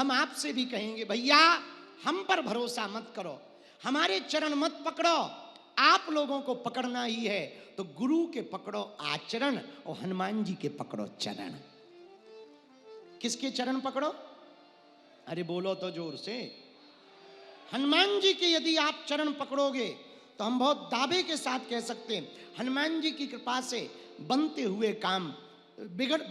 हम आपसे भी कहेंगे भैया हम पर भरोसा मत करो, हमारे चरण मत पकड़ो, आप लोगों को पकड़ना ही है तो गुरु के पकड़ो आचरण और हनुमान जी के पकड़ो चरण। किसके चरण पकड़ो? अरे बोलो तो जोर से। हनुमान जी के यदि आप चरण पकड़ोगे तो हम बहुत दावे के साथ कह सकते हैं हनुमान जी की कृपा से बनते हुए काम,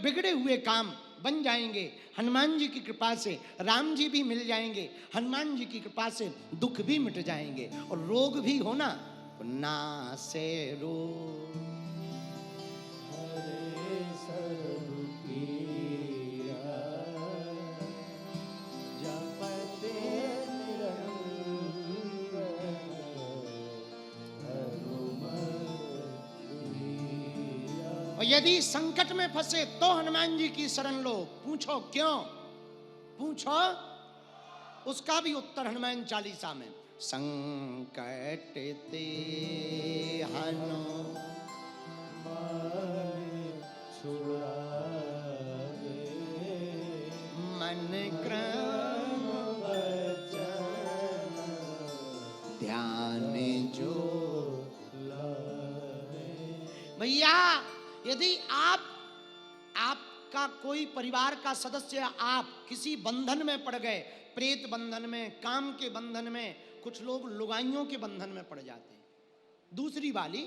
बिगड़े हुए काम बन जाएंगे। हनुमान जी की कृपा से राम जी भी मिल जाएंगे, हनुमान जी की कृपा से दुख भी मिट जाएंगे और रोग भी होना ना से रोग। हरे सब पीरा जपते और यदि संकट में फंसे तो हनुमान जी की शरण लो। पूछो क्यों? पूछो, उसका भी उत्तर हनुमान चालीसा में। संकट ते हनुमान छुड़ावे मन क्रम वचन ध्यान जो। लावे। भैया यदि आपका कोई परिवार का सदस्य आप किसी बंधन में पड़ गए, प्रेत बंधन में, काम के बंधन में, कुछ लोग लुगाइयों के बंधन में पड़ जाते हैं, दूसरी वाली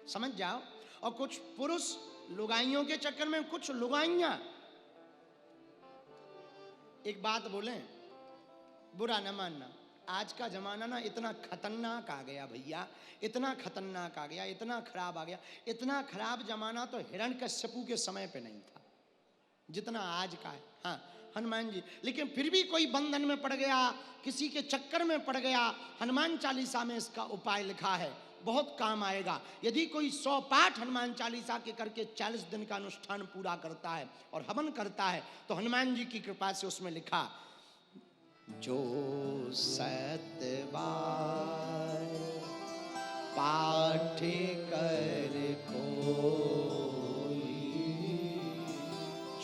समझ जाओ, और कुछ पुरुष लुगाइयों के चक्कर में, कुछ लुगाइयां। एक बात बोलें, बुरा न मानना, आज का जमाना ना इतना खतरनाक आ गया भैया, इतना खतरनाक आ गया, इतना खराब आ गया। इतना खराब जमाना तो हिरण्यकश्यपु के समय पे नहीं था जितना आज का है। हाँ हनुमान जी, लेकिन फिर भी कोई बंधन में पड़ गया, किसी के चक्कर में पड़ गया, हनुमान चालीसा में इसका उपाय लिखा है, बहुत काम आएगा। यदि कोई 100 पाठ हनुमान चालीसा के करके 40 दिन का अनुष्ठान पूरा करता है और हवन करता है तो हनुमान जी की कृपा से उसमें लिखा, जो 7 बार पाठ कर कोई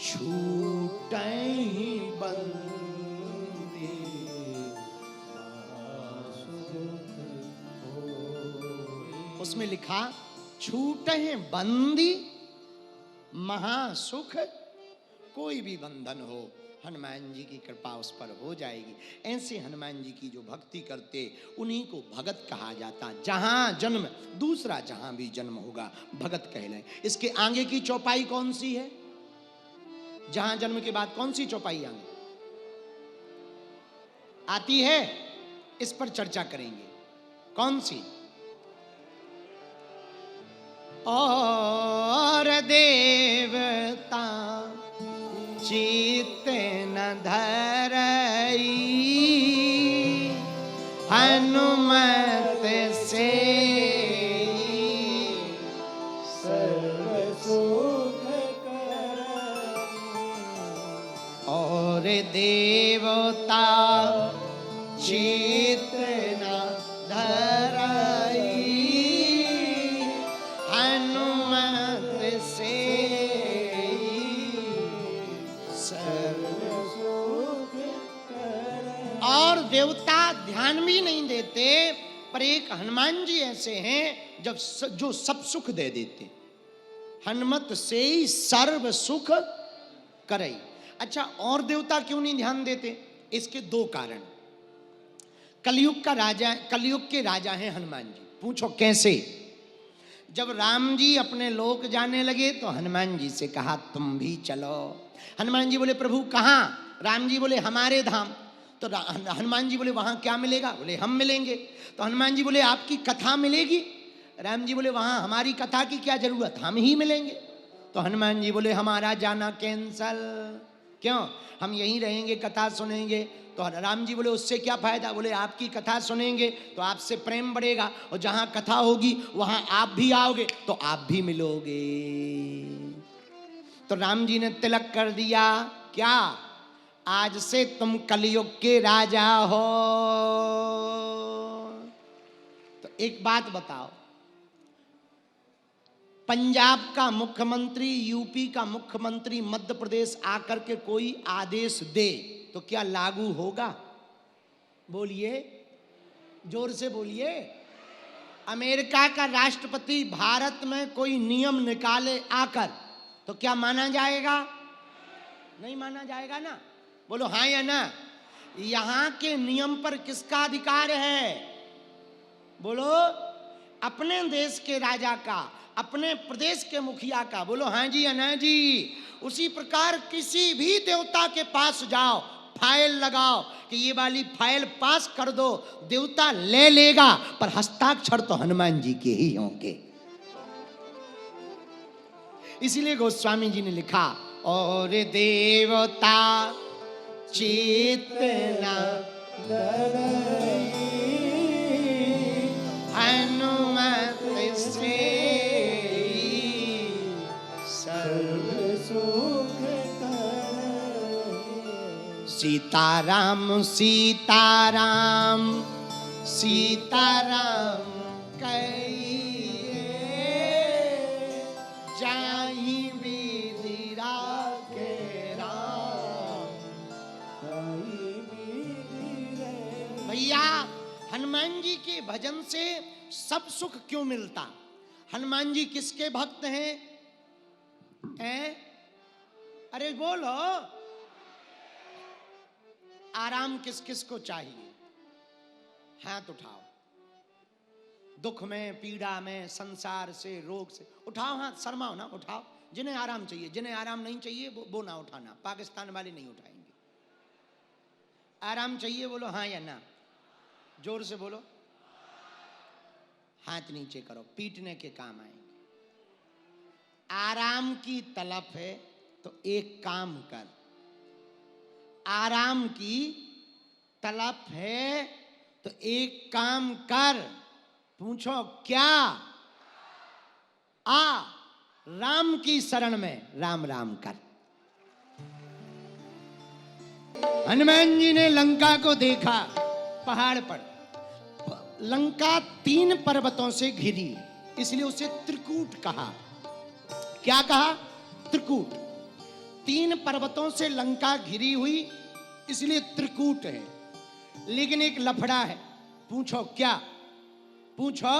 छूटहि बंदी उसमें लिखा छूटहि बंदी महासुख। कोई भी बंधन हो हनुमान जी की कृपा उस पर हो जाएगी। ऐसे हनुमान जी की जो भक्ति करते उन्हीं को भगत कहा जाता। जहां जन्म, दूसरा जहां भी जन्म होगा भगत कहलाए। इसके आगे की चौपाई कौन सी है? जहां जन्म के बाद कौन सी चौपाई आगे आती है? इस पर चर्चा करेंगे। कौन सी? और देवता चित्त न धरई हनुमत से सर्व सुख करई। और देवता चित्त न धरई हनुमत से और देवता ध्यान भी नहीं देते, पर एक हनुमान जी ऐसे हैं जो सब सुख दे देते। हनुमत से ही सर्व सुख करई। अच्छा, और देवता क्यों नहीं ध्यान देते? इसके 2 कारण। कलयुग के राजा हैं हनुमान जी। पूछो कैसे? जब राम जी अपने लोक जाने लगे तो हनुमान जी से कहा तुम भी चलो। हनुमान जी बोले प्रभु कहाँ? राम जी बोले हमारे धाम। तो हनुमान जी बोले वहां क्या मिलेगा? बोले हम मिलेंगे। तो हनुमान जी बोले आपकी कथा मिलेगी? राम जी बोले वहां हमारी कथा की क्या जरूरत, हम ही मिलेंगे। तो हनुमान जी बोले हमारा जाना कैंसल। क्यों? हम यहीं रहेंगे, कथा सुनेंगे। तो राम जी बोले उससे क्या फायदा? बोले आपकी कथा सुनेंगे तो आपसे प्रेम बढ़ेगा, और जहां कथा होगी वहां आप भी आओगे तो आप भी मिलोगे। तो राम जी ने तिलक कर दिया। क्या? आज से तुम कलयुग के राजा हो। तो एक बात बताओ, पंजाब का मुख्यमंत्री, यूपी का मुख्यमंत्री मध्य प्रदेश आकर के कोई आदेश दे तो क्या लागू होगा? बोलिए, जोर से बोलिए। अमेरिका का राष्ट्रपति भारत में कोई नियम निकाले आकर, तो क्या माना जाएगा? नहीं माना जाएगा ना। बोलो हाँ या ना। यहां के नियम पर किसका अधिकार है? बोलो, अपने देश के राजा का, अपने प्रदेश के मुखिया का। बोलो हाँ जी या ना जी। उसी प्रकार किसी भी देवता के पास जाओ, फाइल लगाओ कि ये वाली फाइल पास कर दो, देवता ले लेगा, पर हस्ताक्षर तो हनुमान जी के ही होंगे। इसीलिए गोस्वामी जी ने लिखा, और देवता चेतना हनुमत से सर्व सुख सीताराम सीताराम सीताराम कहिए, जाहि विधि राखे राम। भैया, हनुमान जी के भजन से सब सुख क्यों मिलता? हनुमान जी किसके भक्त हैं? अरे बोलो, आराम किस किस को चाहिए? हाथ उठाओ। दुख में, पीड़ा में, संसार से, रोग से, उठाओ हाथ, शर्माओ ना, उठाओ। जिन्हें आराम चाहिए, जिन्हें आराम नहीं चाहिए वो ना उठाना। पाकिस्तान वाले नहीं उठाएंगे। आराम चाहिए बोलो हाँ या ना, जोर से बोलो। हाथ नीचे करो, पीटने के काम आएंगे। आराम की तलब है तो एक काम कर। आराम की तलब है तो एक काम कर। पूछो क्या? आ राम की शरण में राम राम कर। हनुमान जी ने लंका को देखा पहाड़ पर। लंका 3 पर्वतों से घिरी, इसलिए उसे त्रिकूट कहा। क्या कहा? त्रिकूट। 3 पर्वतों से लंका घिरी हुई, इसलिए त्रिकूट है। लेकिन एक लफड़ा है। पूछो क्या? पूछो।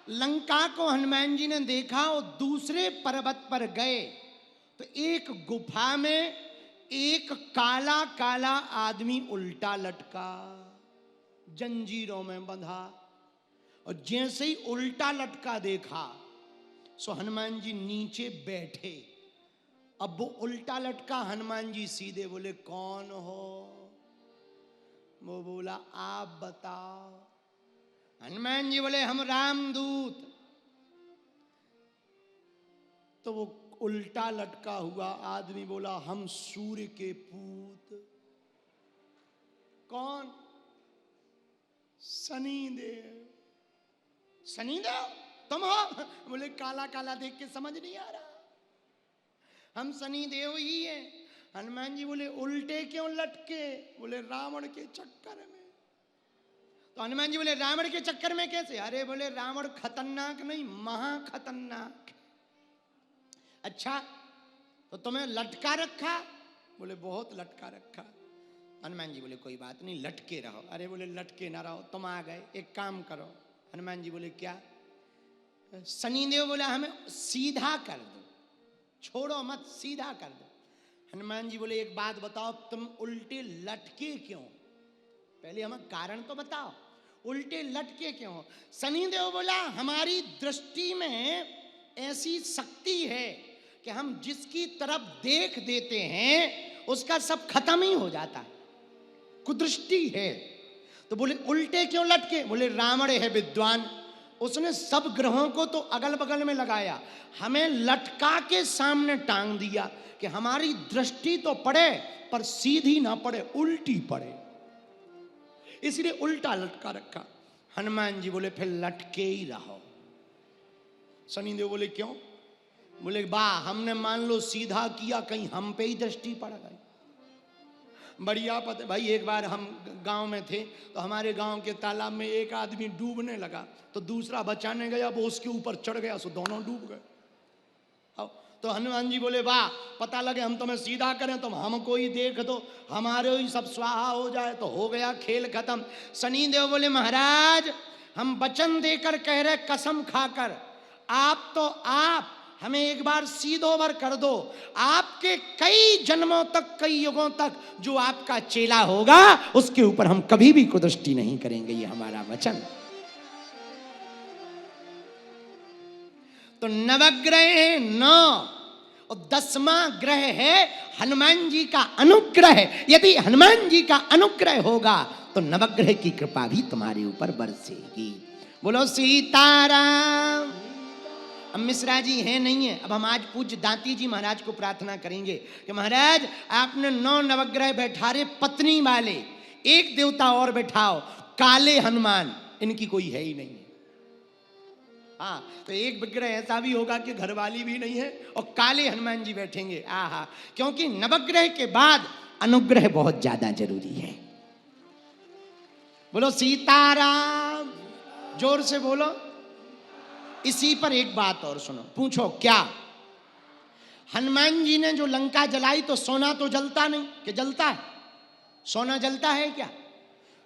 लंका को हनुमान जी ने देखा और दूसरे पर्वत पर गए तो एक गुफा में एक काला काला आदमी उल्टा लटका, जंजीरों में बंधा। और जैसे ही उल्टा लटका देखा सो हनुमान जी नीचे बैठे। अब वो उल्टा लटका, हनुमान जी सीधे बोले कौन हो? वो बोला आप बताओ। हनुमान जी बोले हम रामदूत। तो वो उल्टा लटका हुआ आदमी बोला हम सूर्य के पूत। कौन? शनिदेव। शनिदेव तुम हो? बोले काला काला देख के समझ नहीं आ रहा, हम शनिदेव ही हैं। हनुमान जी बोले उल्टे क्यों लटके? बोले रावण के चक्कर में। तो हनुमान जी बोले रावण के चक्कर में कैसे? अरे बोले रावण खतरनाक नहीं, महा खतरनाक। अच्छा तो तुम्हें लटका रखा? बोले बहुत लटका रखा। हनुमान जी बोले कोई बात नहीं, लटके रहो। अरे बोले लटके ना रहो, तुम आ गए, एक काम करो। हनुमान जी बोले क्या? शनिदेव बोला हमें सीधा कर दो, छोड़ो मत, सीधा कर दो। हनुमान जी बोले एक बात बताओ, तुम उल्टे लटके क्यों? पहले हमें कारण तो बताओ, उल्टे लटके क्यों? शनिदेव बोला हमारी दृष्टि में ऐसी शक्ति है कि हम जिसकी तरफ देख देते हैं उसका सब खत्म ही हो जाता है, कुदृष्टि है। तो बोले उल्टे क्यों लटके? बोले रावण है विद्वान, उसने सब ग्रहों को तो अगल बगल में लगाया, हमें लटका के सामने टांग दिया कि हमारी दृष्टि तो पड़े पर सीधी ना पड़े, उल्टी पड़े, इसलिए उल्टा लटका रखा। हनुमान जी बोले फिर लटके ही रहो। शनिदेव बोले क्यों? बोले वाह, हमने मान लो सीधा किया, कहीं हम पे ही दृष्टि पड़ गई। बढ़िया पता भाई, एक बार हम गांव में थे तो हमारे गांव के तालाब में एक आदमी डूबने लगा तो दूसरा बचाने गया, वो उसके ऊपर चढ़ गया, सो दोनों डूब गए। अब तो हनुमान जी बोले वाह, पता लगे हम तुम्हें सीधा करें तो हमको ही देख दो, हमारे ही सब स्वाहा हो जाए तो हो गया खेल खत्म। शनिदेव बोले महाराज हम वचन देकर कह रहे, कसम खाकर, आप हमें एक बार सीधो भर कर दो, आपके कई जन्मों तक, कई युगों तक जो आपका चेला होगा उसके ऊपर हम कभी भी कुदृष्टि नहीं करेंगे, ये हमारा वचन। तो नवग्रह 9 और 10वां ग्रह है हनुमान जी का अनुग्रह। यदि हनुमान जी का अनुग्रह होगा तो नवग्रह की कृपा भी तुम्हारे ऊपर बरसेगी। बोलो सीताराम। अब मिश्रा जी है नहीं है, अब हम आज पूज्य दांती जी महाराज को प्रार्थना करेंगे कि महाराज आपने 9 नवग्रह बैठा रहे पत्नी वाले, एक देवता और बैठाओ, काले हनुमान, इनकी कोई है ही नहीं। हाँ, तो एक विग्रह ऐसा भी होगा कि घरवाली भी नहीं है और काले हनुमान जी बैठेंगे। आहा, क्योंकि नवग्रह के बाद अनुग्रह बहुत ज्यादा जरूरी है। बोलो सीताराम, जोर से बोलो। इसी पर एक बात और सुनो, पूछो क्या हनुमान जी ने जो लंका जलाई तो सोना तो जलता नहीं कि जलता है? सोना जलता है क्या?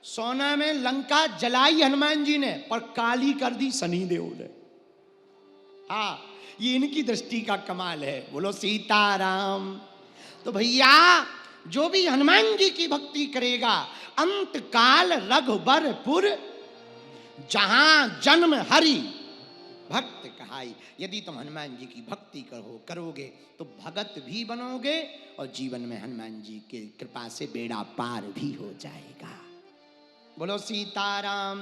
सोना में लंका जलाई हनुमान जी ने, पर काली कर दी शनिदेव ने। हाँ, ये इनकी दृष्टि का कमाल है। बोलो सीताराम। तो भैया जो भी हनुमान जी की भक्ति करेगा, अंत काल रघुबरपुर जहां जन्म हरि भक्त कहाई। यदि तुम हनुमान जी की भक्ति करोगे तो भगत भी बनोगे और जीवन में हनुमान जी की कृपा से बेड़ा पार भी हो जाएगा। बोलो सीताराम।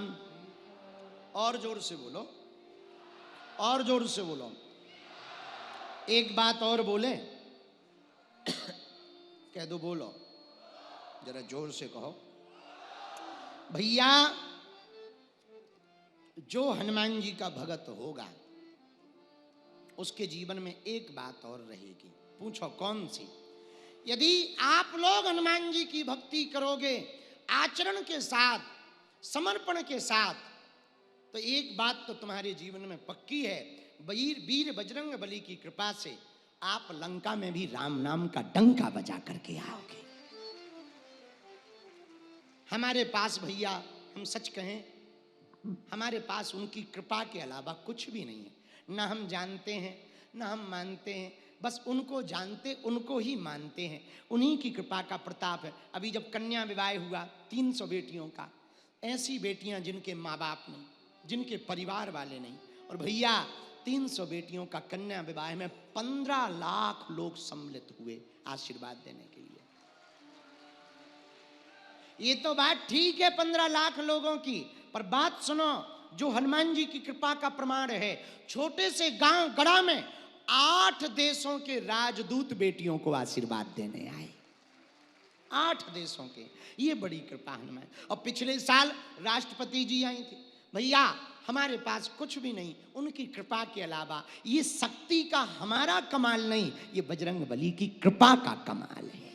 और जोर से बोलो, और जोर से बोलो। एक बात और बोले कह दो, बोलो जरा जोर से कहो। भैया जो हनुमान जी का भगत होगा उसके जीवन में एक बात और रहेगी। पूछो कौन सी? यदि आप लोग हनुमान जी की भक्ति करोगे आचरण के साथ, समर्पण के साथ, तो एक बात तो तुम्हारे जीवन में पक्की है, वीर बजरंग बली की कृपा से आप लंका में भी राम नाम का डंका बजा करके आओगे। हमारे पास भैया, हम सच कहें, हमारे पास उनकी कृपा के अलावा कुछ भी नहीं है। ना हम जानते हैं, ना हम मानते हैं, बस उनको जानते, उनको ही मानते हैं। उन्हीं की कृपा का प्रताप है। अभी जब कन्या विवाह हुआ 300 बेटियों का, ऐसी बेटियां जिनके माँ बाप नहीं, जिनके परिवार वाले नहीं, और भैया 300 बेटियों का कन्या विवाह में 15 लाख लोग सम्मिलित हुए आशीर्वाद देने के लिए। ये तो बात ठीक है 15 लाख लोगों की, पर बात सुनो, जो हनुमान जी की कृपा का प्रमाण है, छोटे से गांव गड़ा में 8 देशों के राजदूत बेटियों को आशीर्वाद देने आए। 8 देशों के, ये बड़ी कृपा हनुमान। और पिछले साल राष्ट्रपति जी आई थी। भैया हमारे पास कुछ भी नहीं, उनकी कृपा के अलावा। ये शक्ति का हमारा कमाल नहीं, ये बजरंग बली की कृपा का कमाल है।